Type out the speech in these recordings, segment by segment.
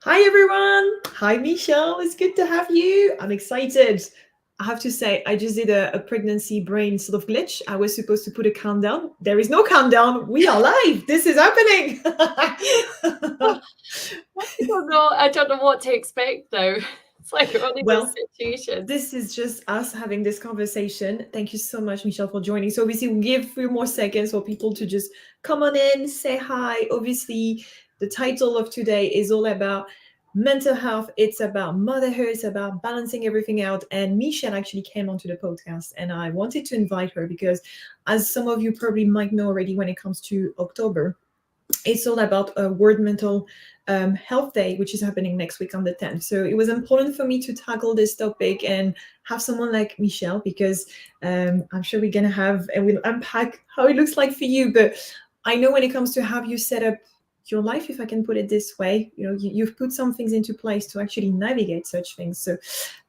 Hi everyone. Hi Michelle. It's good to have you. I'm excited. I have to say, I just did a pregnancy brain sort of glitch. I was supposed to put a countdown. There is no countdown. We are live. This is happening. I don't know what to expect now. It's like one of those Well, situations. this is just us having this conversation. Thank you so much, Michelle, for joining. So obviously we'll give a few more seconds for people to just come on in, say hi. Obviously, the title of today is all about mental health. It's about motherhood. It's about balancing everything out. And Michelle actually came onto the podcast, and I wanted to invite her because, as some of you probably might know already, when it comes to October, it's all about a World Mental Health Day, which is happening next week on the 10th. So it was important for me to tackle this topic and have someone like Michelle, because I'm sure we're going to have, and we'll unpack how it looks like for you. But I know when it comes to how you set up your life, if I can put it this way, you've put some things into place to actually navigate such things. So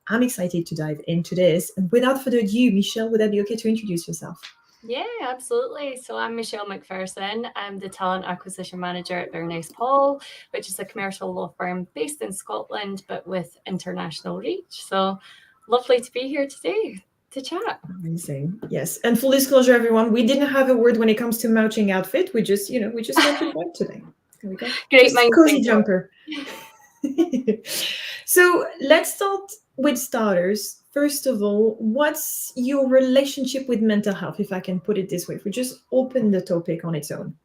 I'm excited to dive into this. And without further ado, Michelle, would that be okay to introduce yourself? Yeah, absolutely. So I'm Michelle McPherson. I'm the talent acquisition manager at Bernice Paul, which is a commercial law firm based in Scotland, but with international reach. So lovely to be here today to chat. Amazing. Yes. And full disclosure, everyone, we didn't have a word when it comes to matching outfit. We just went with white today. There we go. Great Just minds cozy think alike. jumper. So let's start with starters. First of all, what's your relationship with mental health, if I can put it this way, if we just open the topic on its own?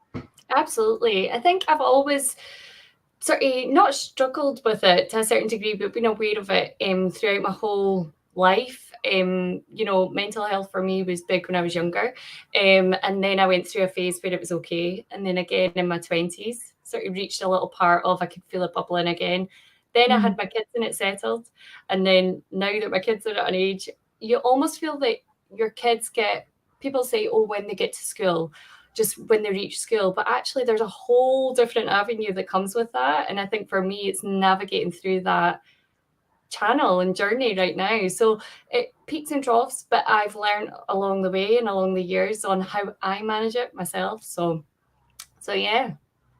Absolutely. I think I've always sort of not struggled with it to a certain degree, but been aware of it throughout my whole life. Mental health for me was big when I was younger. And then I went through a phase where it was okay. And then again in my 20s, sort of reached a little part of I could feel it bubbling again. Then I had my kids and it settled. And then now that my kids are at an age, you almost feel that your kids get, people say, oh, when they get to school, just when they reach school. But actually, there's a whole different avenue that comes with that. And I think for me, it's navigating through that channel and journey right now. So it peaks and troughs, but I've learned along the way and along the years on how I manage it myself. So yeah,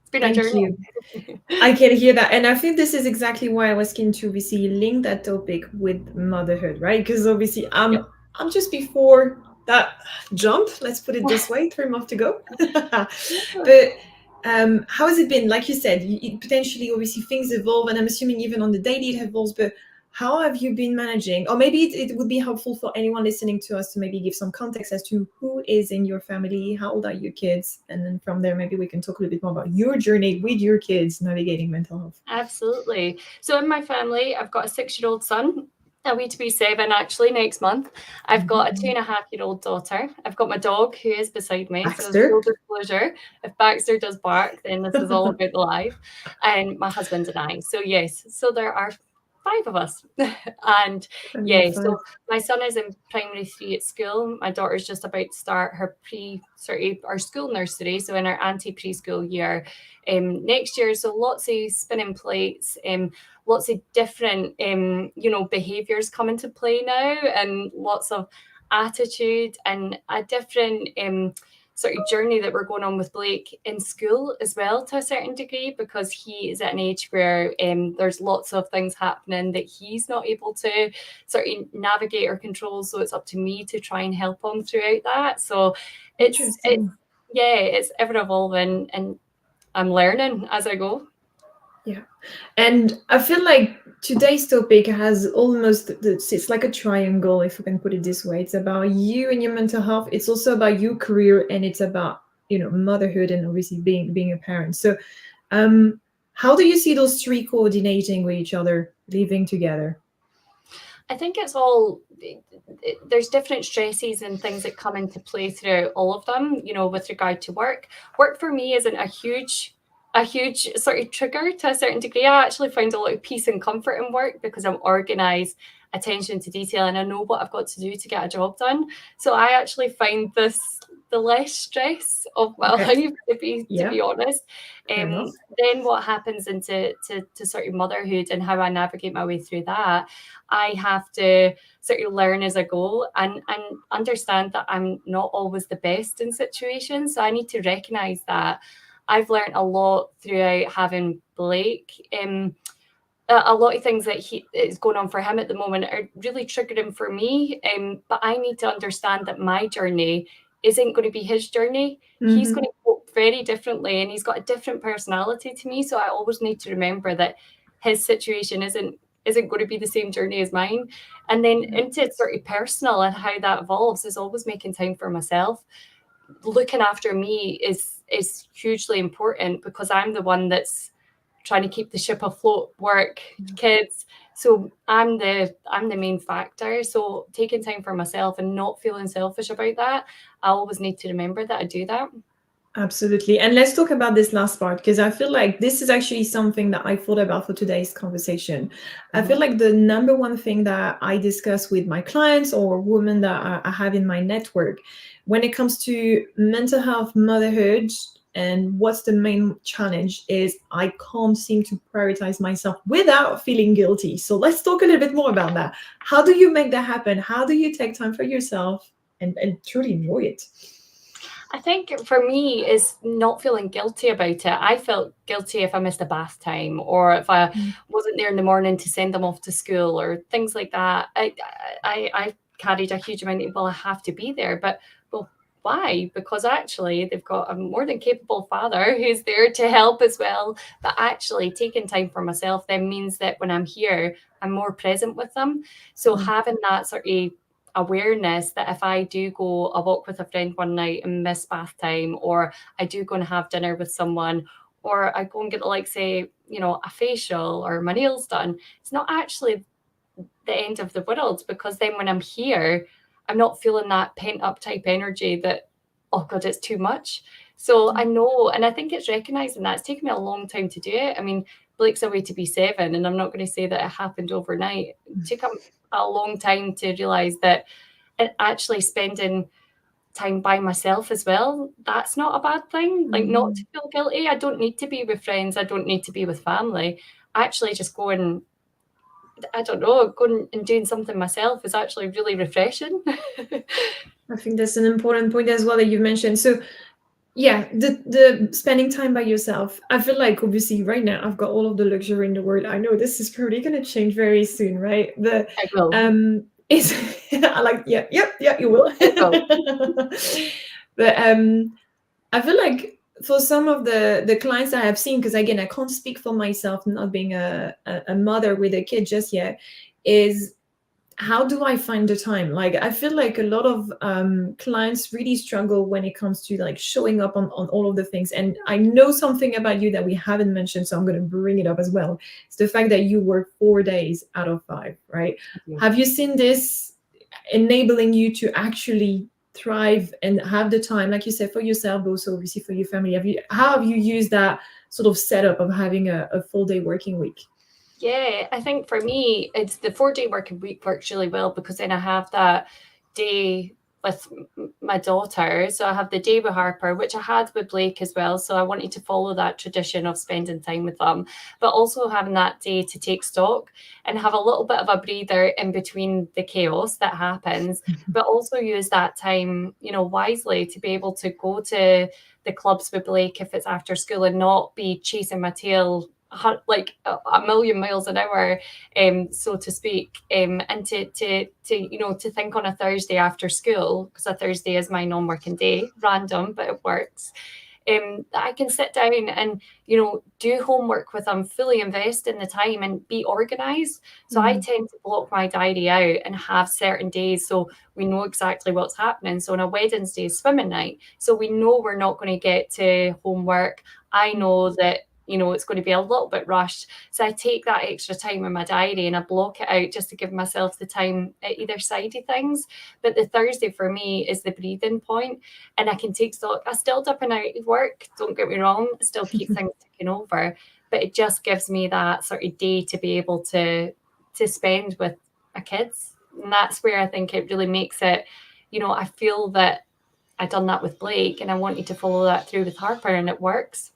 it's been a Thank journey. you. I can hear that. And I think this is exactly why I was keen to obviously link that topic with motherhood, right? Because obviously Yep. I'm just before that jump, let's put it this way, 3 months to go. But how has it been? Like you said, potentially obviously things evolve, and I'm assuming even on the daily it evolves, but how have you been managing? Or maybe it would be helpful for anyone listening to us to maybe give some context as to who is in your family, how old are your kids, and then from there maybe we can talk a little bit more about your journey with your kids navigating mental health. Absolutely. So in my family, I've got a 6-year-old son, a wee to be 7 actually next month. I've got a 2.5-year-old daughter. I've got my dog who is beside me. So Baxter. full disclosure, if Baxter does bark, then this is all about the life. And my husband and I. So yes, so there are 5 of us. And Family yeah, of five. so my son is in primary 3 at school. My daughter's just about to start her our school nursery, so in our anti-preschool year next year. So lots of spinning plates, lots of different, behaviors come into play now, and lots of attitude and a different sort of journey that we're going on with Blake in school as well to a certain degree, because he is at an age where there's lots of things happening that he's not able to sort of navigate or control. So it's up to me to try and help him throughout that. So it's Interesting. yeah, it's ever evolving, and I'm learning as I go. Yeah. And I feel like today's topic has almost, it's like a triangle, if we can put it this way. It's about you and your mental health. It's also about your career, and it's about, motherhood and obviously being a parent. So how do you see those three coordinating with each other, living together? I think it's all there's different stresses and things that come into play throughout all of them. With regard to work, work for me isn't a huge sort of trigger to a certain degree. I actually find a lot of peace and comfort in work because I'm organized, attention to detail, and I know what I've got to do to get a job done. So I actually find this the less stress of my Okay. life, to be Yeah, honest. fair enough. Then what happens into to sort of motherhood and how I navigate my way through that, I have to sort of learn as I go, and understand that I'm not always the best in situations. So I need to recognize that. I've learned a lot throughout having Blake. a lot of things that he is going on for him at the moment are really triggering for me. But I need to understand that my journey isn't going to be his journey. He's going Mm-hmm. to cope very differently, and he's got a different personality to me. So I always need to remember that his situation isn't going to be the same journey as mine. And then into sort of personal and how that evolves is always making time for myself. Looking after me is hugely important because I'm the one that's trying to keep the ship afloat, work, kids. So I'm the main factor. So taking time for myself and not feeling selfish about that, I always need to remember that I do that. Absolutely. And let's talk about this last part because I feel like this is actually something that I thought about for today's conversation. I feel Mm-hmm. like the number one thing that I discuss with my clients or women that I have in my network when it comes to mental health, motherhood, and what's the main challenge is I can't seem to prioritize myself without feeling guilty. So let's talk a little bit more about that. How do you make that happen? How do you take time for yourself and truly enjoy it? I think for me is not feeling guilty about it. I felt guilty if I missed a bath time or if I wasn't there in the morning to send them off to school or things like that. I carried a huge amount of, well, I have to be there, but well, why? Because actually they've got a more than capable father who's there to help as well. But actually taking time for myself then means that when I'm here, I'm more present with them. So having that sort of awareness that if I do go a walk with a friend one night and miss bath time, or I do go and have dinner with someone, or I go and get like say, a facial or my nails done, it's not actually the end of the world because then when I'm here, I'm not feeling that pent up type energy that, oh God, it's too much. So I know, and I think it's recognizing that. It's taken me a long time to do it. I mean, Blake's away to be 7, and I'm not going to say that it happened overnight. It took a long time to realize that and actually spending time by myself as well, that's not a bad thing. Like, not to Mhm. feel guilty. I don't need to be with friends. I don't need to be with family. Actually, just going, I don't know, going and doing something myself is actually really refreshing. I think that's an important point as well that you mentioned. So yeah, the spending time by yourself. I feel like obviously right now I've got all of the luxury in the world. I know this is probably gonna change very soon, right? The I will. it's I like yeah, you will. It will. But I feel like for some of the clients I have seen, because again I can't speak for myself, not being a mother with a kid just yet, is how do I find the time? Like, I feel like a lot of clients really struggle when it comes to like showing up on all of the things. And I know something about you that we haven't mentioned, so I'm going to bring it up as well. It's the fact that you work 4 days out of 5, right? Have you seen this enabling you to actually thrive and have the time, like you said, for yourself, but also obviously for your family? How have you used that sort of setup of having a full day working week? Yeah, I think for me, it's the 4-day working week works really well because then I have that day with my daughter. So I have the day with Harper, which I had with Blake as well. So I wanted to follow that tradition of spending time with them, but also having that day to take stock and have a little bit of a breather in between the chaos that happens, but also use that time, wisely to be able to go to the clubs with Blake if it's after school and not be chasing my tail like a million miles an hour, so to speak, and to think on a Thursday after school, because a Thursday is my non-working day, random, but it works. That I can sit down and do homework with them, fully invest in the time and be organized. So I Mhm. tend to block my diary out and have certain days so we know exactly what's happening. So on a Wednesday is swimming night, so we know we're not going to get to homework. I know that it's going to be a little bit rushed. So I take that extra time in my diary and I block it out just to give myself the time at either side of things. But the Thursday for me is the breathing point, and I can take stock. I still dip in and out of work, don't get me wrong, I still keep things ticking over, but it just gives me that sort of day to be able to spend with my kids. And that's where I think it really makes it, I feel that I've done that with Blake and I wanted to follow that through with Harper and it works.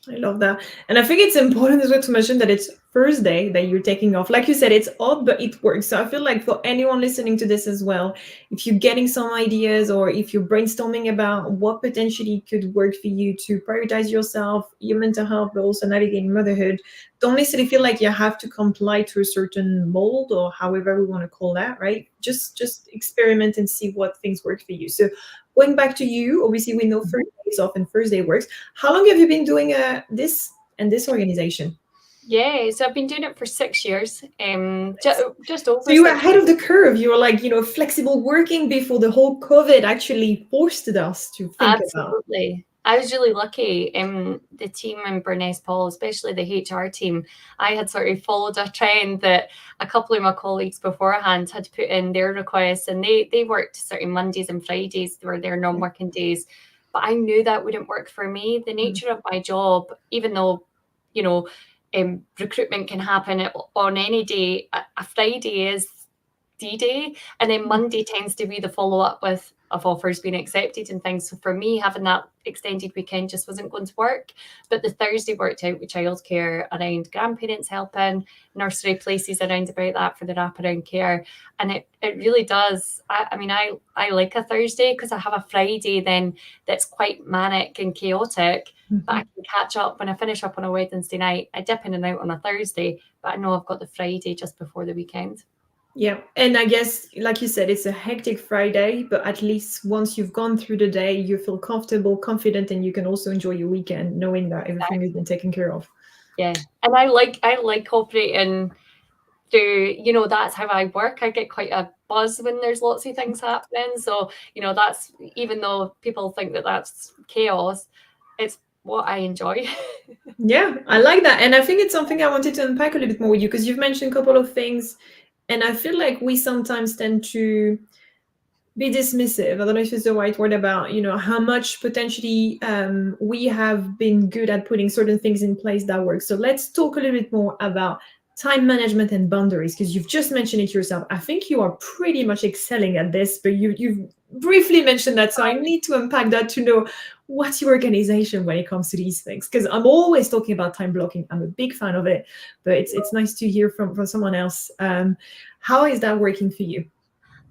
I love that. And I think it's important as well to mention that it's Thursday that you're taking off. Like you said, it's odd, but it works. So I feel like for anyone listening to this as well, if you're getting some ideas or if you're brainstorming about what potentially could work for you to prioritize yourself, your mental health, but also navigating motherhood, don't necessarily feel like you have to comply to a certain mold or however we want to call that, right? Just experiment and see what things work for you. So going back to you, obviously we know Thursday is off and Thursday works. How long have you been doing this and this organization? Yeah, so I've been doing it for 6 years, just So over you were 6 ahead of the curve. You were like, flexible working before the whole COVID actually forced us to think about. Absolutely. I was really lucky. The team in Burness Paul, especially the HR team, I had sort of followed a trend that a couple of my colleagues beforehand had put in their requests, and they worked sort of Mondays and Fridays were their non-working days. But I knew that wouldn't work for me. The nature of my job, even though, you know, recruitment can happen on any day, a Friday is D-Day, and then Monday tends to be the follow-up with of offers being accepted and things. So for me, having that extended weekend just wasn't going to work. But the Thursday worked out with childcare around grandparents helping, nursery places around about that for the wraparound care. And it really does. I mean, I like a Thursday because I have a Friday then that's quite manic and chaotic. But I can catch up when I finish up on a Wednesday night. I dip in and out on a Thursday, but I know I've got the Friday just before the weekend. Yeah. And I guess, like you said, it's a hectic Friday, but at least once you've gone through the day, you feel comfortable, confident, and you can also enjoy your weekend knowing that everything has been taken care of. Yeah. And I like operating through, that's how I work. I get quite a buzz when there's lots of things happening. So, that's, even though people think that that's chaos, it's what I enjoy. Yeah, I like that. And I think it's something I wanted to unpack a little bit more with you because you've mentioned a couple of things. And I feel like we sometimes tend to be dismissive. I don't know if it's the right word about, how much potentially we have been good at putting certain things in place that work. So let's talk a little bit more about time management and boundaries because you've just mentioned it yourself. I think you are pretty much excelling at this, but you've briefly mentioned that. So I need to unpack that to know what's your organization when it comes to these things because I'm always talking about time blocking. I'm a big fan of it, but it's nice to hear from someone else. How is that working for you?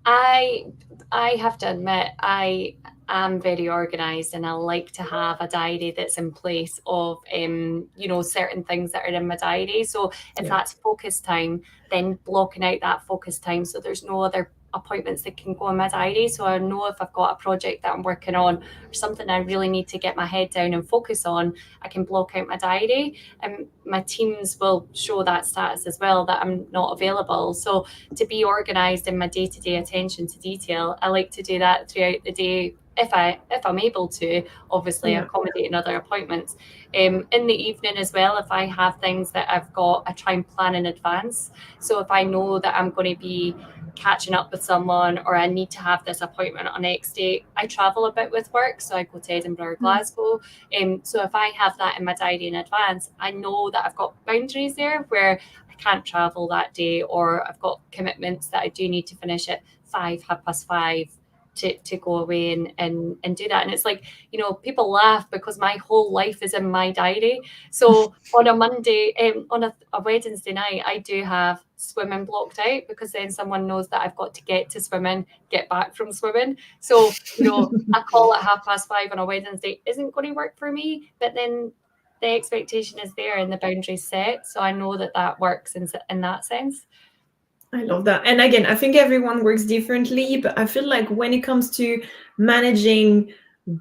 I have to admit, I am very organised, and I like to have a diary that's in place of, certain things that are in my diary. So if Yeah. that's focus time, then blocking out that focus time so there's no other appointments that can go in my diary. So I know if I've got a project that I'm working on or something I really need to get my head down and focus on, I can block out my diary. And my teams will show that status as well, that I'm not available. So to be organised in my day-to-day attention to detail, I like to do that throughout the day if I'm able to, obviously Yeah. accommodating other appointments. In the evening as well, if I have things that I've got, I try and plan in advance. So if I know that I'm going to be catching up with someone or I need to have this appointment on X date, I travel a bit with work, so I go to Edinburgh or Glasgow. So if I have that in my diary in advance, I know that I've got boundaries there where I can't travel that day, or I've got commitments that I do need to finish at 5:30 to go away and do that. And it's like, people laugh because my whole life is in my diary. So on a Monday, on a Wednesday night, I do have swimming blocked out because then someone knows that I've got to get to swimming, get back from swimming. So, a call at 5:30 on a Wednesday isn't going to work for me, but then the expectation is there and the boundaries set. So I know that that works in that sense. I love that. And again, I think everyone works differently, but I feel like when it comes to managing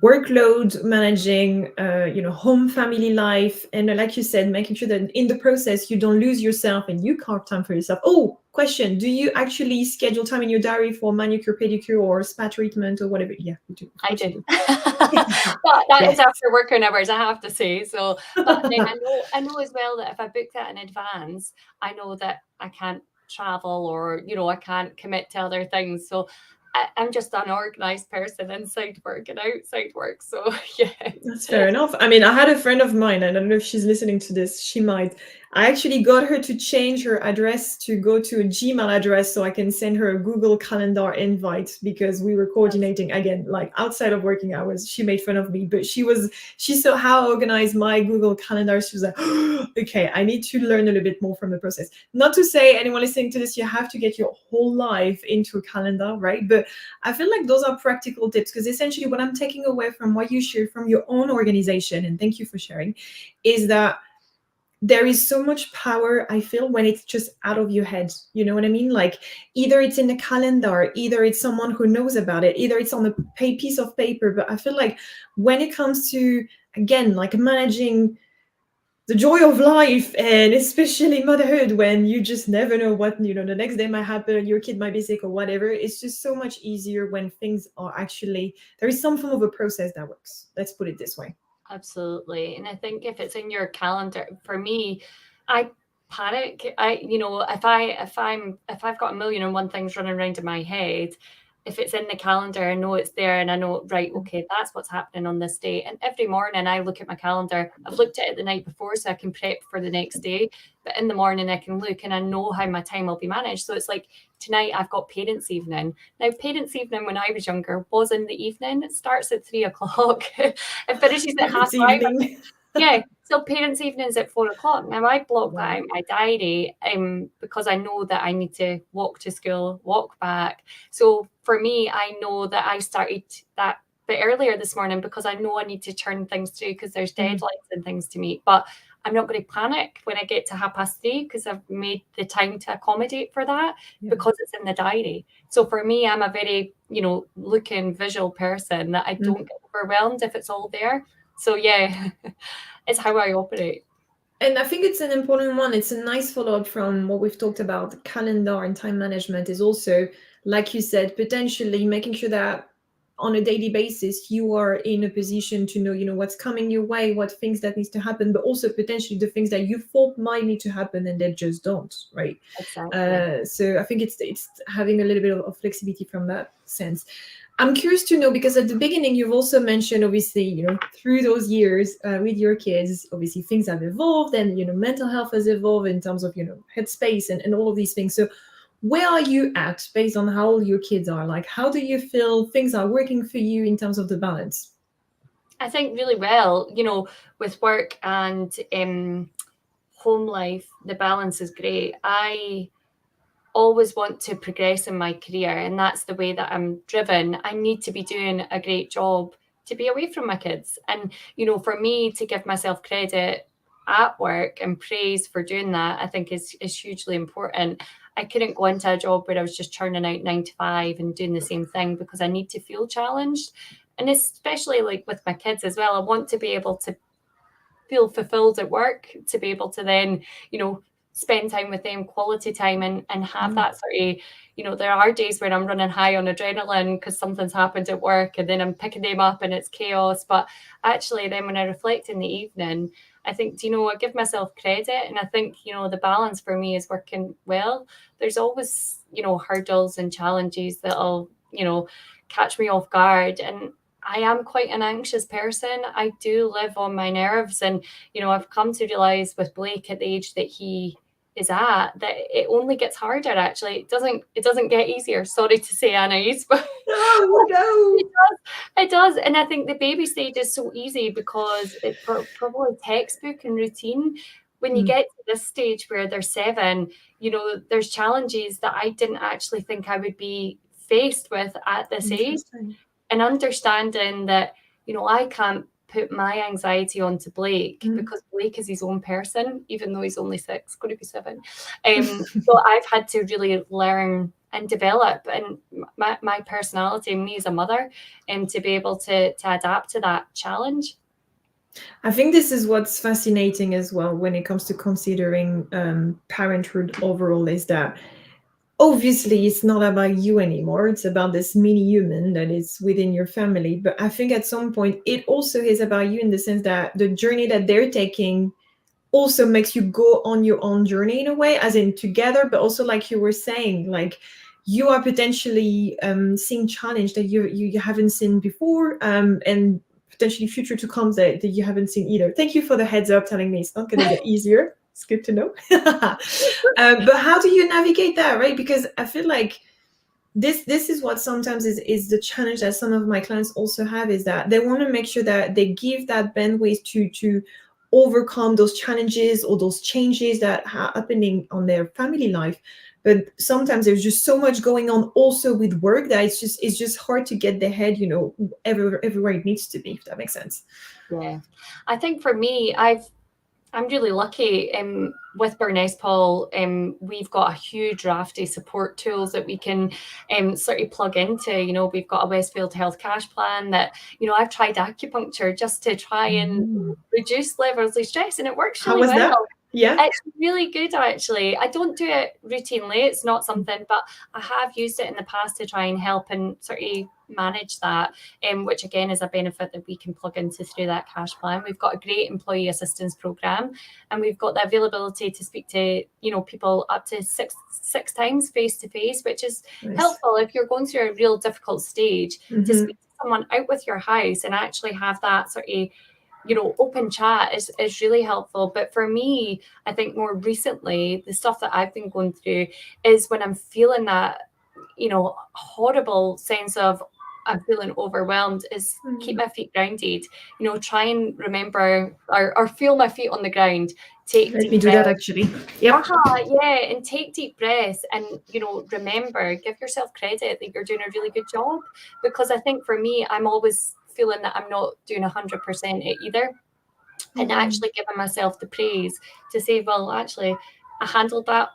workload, managing, home family life, and like you said, making sure that in the process you don't lose yourself and you carve time for yourself. Oh, question: do you actually schedule time in your diary for manicure, pedicure, or spa treatment or whatever? Yeah, you do. Of I course you do. do. But that is Yes. after working hours, I have to say. So, but then I know as well that if I book that in advance, I know that I can't travel, or I can't commit to other things. So I'm just an organized person inside work and outside work. So yeah. That's fair enough. I mean, I had a friend of mine, and I don't know if she's listening to this, she might. I actually got her to change her address to go to a Gmail address so I can send her a Google Calendar invite, because we were coordinating again, like outside of working hours. She made fun of me, but she saw how organized my Google Calendar. She was like, okay, I need to learn a little bit more from the process. Not to say anyone listening to this, you have to get your whole life into a calendar, right? But I feel like those are practical tips, because essentially what I'm taking away from what you shared from your own organization, and thank you for sharing, is that there is so much power, I feel, when it's just out of your head. You know what I mean? Like, either it's in the calendar, either it's someone who knows about it, either it's on a piece of paper. But I feel like when it comes to, again, like managing the joy of life, and especially motherhood, when you just never know what, the next day might happen, your kid might be sick or whatever, it's just so much easier when things are actually, there is some form of a process that works. Let's put it this way. Absolutely. And I think if it's in your calendar, for me, I panic. If I've got a million and one things running around in my head, if it's in the calendar, I know it's there and I know, right, okay, that's what's happening on this day. And every morning I look at my calendar. I've looked at it the night before so I can prep for the next day. But in the morning I can look and I know how my time will be managed. So it's like tonight I've got parents' evening. Now, parents' evening when I was younger was in the evening. It starts at 3 o'clock. It finishes at half Parents' five. evening. Yeah, so parents' evenings at 4 o'clock. Now I block that Wow. out in my diary because I know that I need to walk to school, walk back. So for me, I know that I started that bit earlier this morning because I know I need to turn things through because there's deadlines and things to meet. But I'm not going to panic when I get to 3:30 because I've made the time to accommodate for that because it's in the diary. So for me, I'm a very, looking visual person that I don't get overwhelmed if it's all there. So yeah, it's how I operate. And I think it's an important one. It's a nice follow-up from what we've talked about. Calendar and time management is also, like you said, potentially making sure that on a daily basis you are in a position to know, what's coming your way, what things that needs to happen, but also potentially the things that you thought might need to happen and they just don't, right? Exactly. So I think it's having a little bit of flexibility from that sense. I'm curious to know, because at the beginning you've also mentioned, obviously, through those years with your kids, obviously things have evolved, and mental health has evolved in terms of headspace and all of these things. So where are you at based on how old your kids are? Like, how do you feel things are working for you in terms of the balance? I think really well, with work and home life, the balance is great. I always want to progress in my career, and that's the way that I'm driven. I need to be doing a great job to be away from my kids. And, for me to give myself credit at work and praise for doing that, I think is hugely important. I couldn't go into a job where I was just churning out 9 to 5 and doing the same thing because I need to feel challenged. And especially like with my kids as well, I want to be able to feel fulfilled at work, to be able to then, spend time with them, quality time, and have that sort of, there are days when I'm running high on adrenaline because something's happened at work and then I'm picking them up and it's chaos. But actually then when I reflect in the evening, I think, I give myself credit, and I think, the balance for me is working well. There's always, hurdles and challenges that'll, catch me off guard. And I am quite an anxious person. I do live on my nerves. And, I've come to realize with Blake at the age that he is at, that it only gets harder actually. It doesn't get easier. Sorry to say, Anais, but Oh it no. does. It does. And I think the baby stage is so easy because it's probably textbook and routine. When you get to this stage where they're 7, there's challenges that I didn't actually think I would be faced with at this age. Interesting. And understanding that, I can't put my anxiety onto Blake because Blake is his own person, even though he's only 6, going to be 7. So I've had to really learn and develop and my personality, me as a mother, to be able to adapt to that challenge. I think this is what's fascinating as well when it comes to considering parenthood overall, is that obviously it's not about you anymore. It's about this mini human that is within your family. But I think at some point it also is about you, in the sense that the journey that they're taking also makes you go on your own journey in a way, as in together, but also like you were saying, like you are potentially seeing challenge that you haven't seen before, and potentially future to come that you haven't seen either. Thank you for the heads up telling me it's not going to get easier. It's good to know. But how do you navigate that, right? Because I feel like this is what sometimes is the challenge that some of my clients also have, is that they want to make sure that they give that bandwidth to overcome those challenges or those changes that are happening on their family life. But sometimes there's just so much going on also with work that it's just hard to get their head, everywhere it needs to be, if that makes sense. Yeah, I think for me, I'm really lucky with Burness Paul. We've got a huge raft of support tools that we can sort of plug into. We've got a Westfield Health Cash plan that, I've tried acupuncture just to try and reduce levels of stress, and it works How really was that? well. Yeah. It's really good, actually. I don't do it routinely. It's not something, but I have used it in the past to try and help and sort of manage that, which again is a benefit that we can plug into through that cash plan. We've got a great employee assistance program, and we've got the availability to speak to people up to six times face to face, which is Nice. helpful if you're going through a real difficult stage, to Mhm. speak to someone out with your house and actually have that sort of open chat is really helpful. But for me, I think more recently, the stuff that I've been going through is when I'm feeling that, horrible sense of I'm feeling overwhelmed, is keep my feet grounded, try and remember or feel my feet on the ground, take Let me deep do breaths. that actually. Yep. Yeah, and take deep breaths, and remember, give yourself credit that you're doing a really good job. Because I think for me, I'm always feeling that I'm not doing 100% it either, and actually giving myself the praise to say, well, actually, I handled that,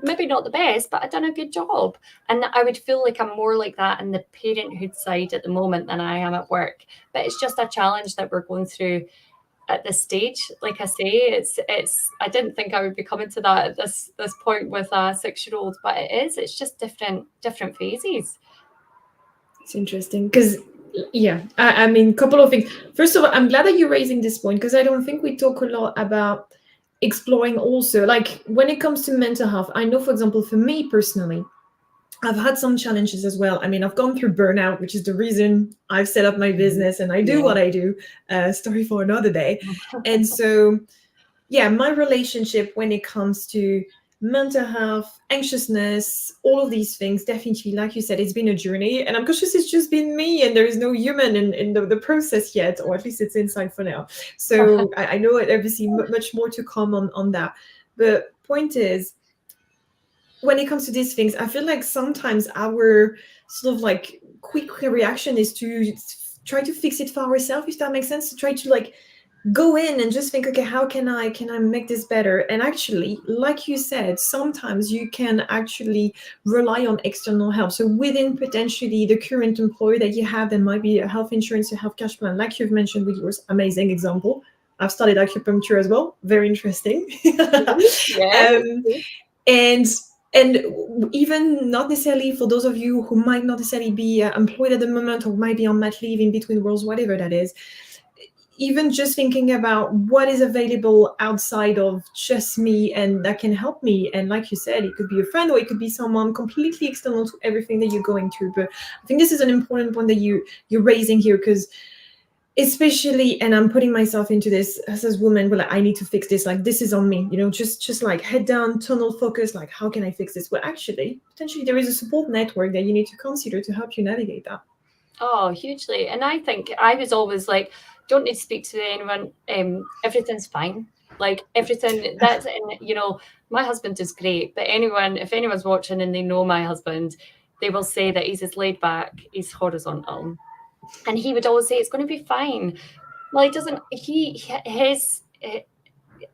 maybe not the best, but I've done a good job. And I would feel like I'm more like that in the parenthood side at the moment than I am at work. But it's just a challenge that we're going through at this stage. Like I say, it's I didn't think I would be coming to that at this point with a 6-year-old, but it's just different phases. It's interesting because, yeah, I mean, a couple of things. First of all, I'm glad that you're raising this point, because I don't think we talk a lot about exploring also, like when it comes to mental health. I know, for example, for me personally, I've had some challenges as well. I mean, I've gone through burnout, which is the reason I've set up my business and I do what I do. Story for another day. And so, yeah, my relationship when it comes to mental health, anxiousness, all of these things, definitely, like you said, it's been a journey. And I'm conscious it's just been me, and there is no human in the process yet, or at least it's inside for now. So I know it, obviously much more to come on that. But point is, when it comes to these things, I feel like sometimes our sort of like quick reaction is to try to fix it for ourselves, if that makes sense. To try to like go in and just think, okay, how can I make this better? And actually, like you said, sometimes you can actually rely on external help. So within potentially the current employer that you have, there might be a health insurance, a health cash plan, like you've mentioned with yours. Amazing example. I've studied acupuncture as well. Very interesting. Yeah. And and even not necessarily for those of you who might not necessarily be employed at the moment, or might be on mat leave in between roles, whatever that is, even just thinking about what is available outside of just me and that can help me. And like you said, it could be a friend, or it could be someone completely external to everything that you're going through. But I think this is an important point that you're raising here, because especially, and I'm putting myself into this as a woman, but like, I need to fix this, like this is on me, just like head down, tunnel focus, like how can I fix this? Well, actually, potentially there is a support network that you need to consider to help you navigate that. Oh, hugely. And I think I was always like, don't need to speak to anyone. Everything's fine. Like everything that's, and my husband is great, but if anyone's watching and they know my husband, they will say that he's as laid back, he's horizontal. And he would always say, it's going to be fine. Well, he doesn't, his,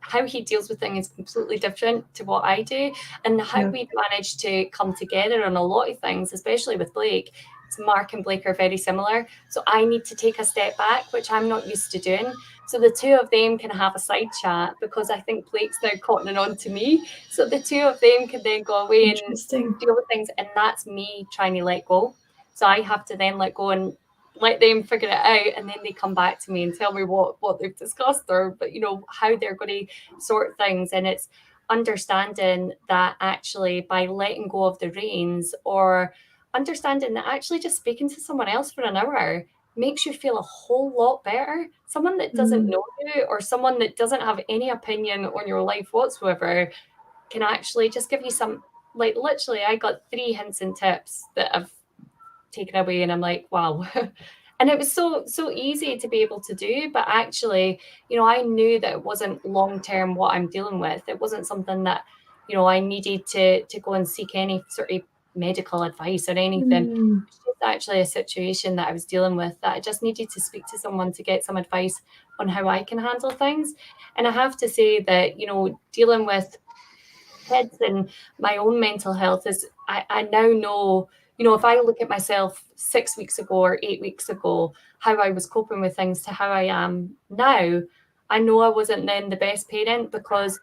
how he deals with things is completely different to what I do. And how we've managed to come together on a lot of things, especially with Blake. Mark and Blake are very similar. So I need to take a step back, which I'm not used to doing. So the two of them can have a side chat, because I think Blake's now cottoning on to me. So the two of them can then go away and deal with things. And that's me trying to let go. So I have to then let go and let them figure it out, and then they come back to me and tell me what they've discussed, or how they're going to sort things. And it's understanding that actually by letting go of the reins, or understanding that actually just speaking to someone else for an hour makes you feel a whole lot better. Someone that doesn't Mm. know you or someone that doesn't have any opinion on your life whatsoever can actually just give you some, like, literally, I got 3 hints and tips that I've taken away, and I'm like, wow. And it was so easy to be able to do, but actually, I knew that it wasn't long term what I'm dealing with. It wasn't something that, I needed to go and seek any sort of medical advice or anything. Mm. It's just actually a situation that I was dealing with that I just needed to speak to someone to get some advice on how I can handle things. And I have to say that, dealing with kids and my own mental health is, I now know, if I look at myself 6 weeks ago or 8 weeks ago, how I was coping with things to how I am now, I know I wasn't then the best parent, because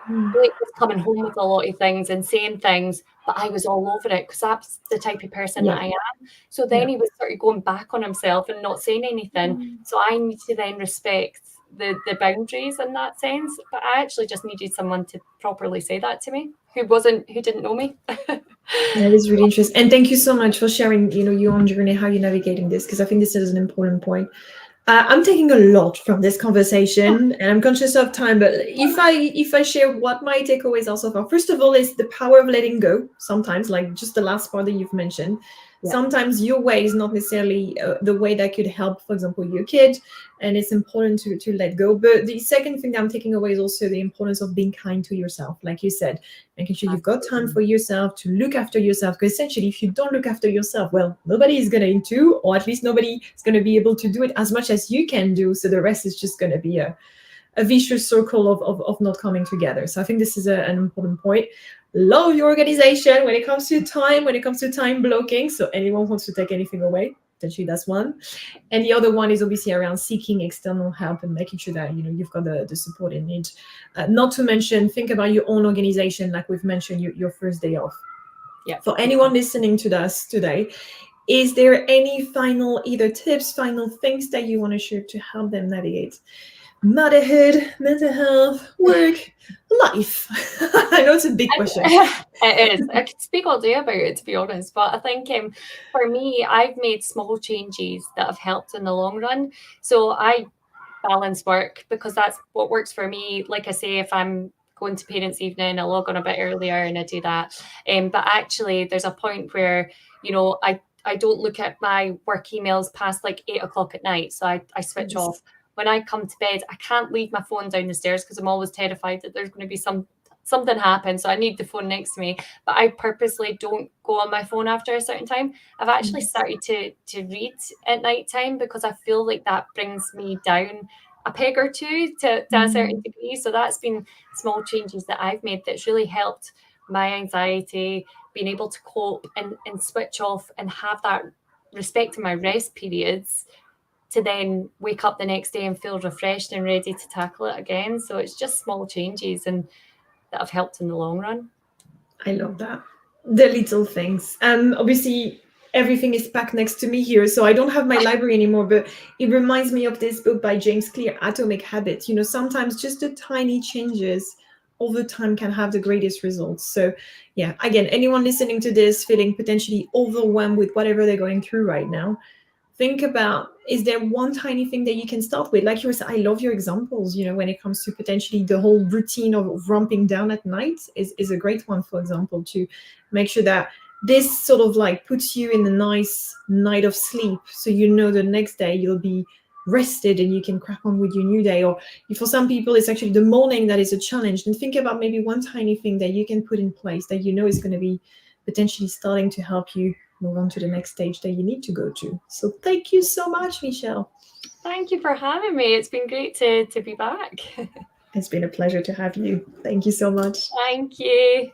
Mm. Blake was coming home with a lot of things and saying things, but I was all over it because that's the type of person that Yeah. I am. So Yeah. then he was sort of going back on himself and not saying anything. Mm. So I need to then respect the boundaries in that sense. But I actually just needed someone to properly say that to me, who didn't know me. That is really interesting. And thank you so much for sharing, your own journey, how you're navigating this, because I think this is an important point. I'm taking a lot from this conversation, and I'm conscious of time. But if I share what my takeaways are so far, first of all, is the power of letting go. Sometimes, like just the last part that you've mentioned, Yeah. sometimes your way is not necessarily the way that could help, for example, your kid, and it's important to let go. But the second thing that I'm taking away is also the importance of being kind to yourself, like you said, making sure you've got time for yourself to look after yourself. Because essentially, if you don't look after yourself, well, nobody is going to, or at least nobody is going to be able to do it as much as you can do. So the rest is just going to be a vicious circle of not coming together. So I think this is an important point. Love your organization when it comes to time, when it comes to time blocking. So anyone wants to take anything away, potentially that's one. And the other one is obviously around seeking external help and making sure that you've got the support in need. Not to mention, think about your own organization, like we've mentioned, your first day off. Yeah. For anyone listening to us today, is there any final either tips, final things that you want to share to help them navigate motherhood, mental health, work, life? I know it's a big question. It is. I could speak all day about it, to be honest. But I think for me, I've made small changes that have helped in the long run. So I balance work because that's what works for me. Like I say, if I'm going to parents' evening, I log on a bit earlier and I do that. But actually, there's a point where, I don't look at my work emails past like 8 o'clock at night. So I switch off. Yes. When I come to bed, I can't leave my phone down the stairs because I'm always terrified that there's going to be something happen. So I need the phone next to me. But I purposely don't go on my phone after a certain time. I've actually Yes. started to read at night time because I feel like that brings me down a peg or two to a certain degree. So that's been small changes that I've made that's really helped my anxiety, being able to cope and switch off and have that respect in my rest periods to then wake up the next day and feel refreshed and ready to tackle it again. So it's just small changes and that have helped in the long run. I love that. The little things. Obviously, everything is packed next to me here, so I don't have my library anymore, but it reminds me of this book by James Clear, Atomic Habits. Sometimes just the tiny changes over time can have the greatest results. So, yeah, again, anyone listening to this feeling potentially overwhelmed with whatever they're going through right now, think about, is there one tiny thing that you can start with? Like you were saying, I love your examples, when it comes to potentially the whole routine of ramping down at night is a great one, for example, to make sure that this sort of like puts you in a nice night of sleep. So the next day you'll be rested and you can crack on with your new day. Or if for some people it's actually the morning that is a challenge, then think about maybe one tiny thing that you can put in place that is going to be potentially starting to help you move on to the next stage that you need to go to. So thank you so much, Michelle. Thank you for having me. It's been great to be back. It's been a pleasure to have you. Thank you so much. Thank you.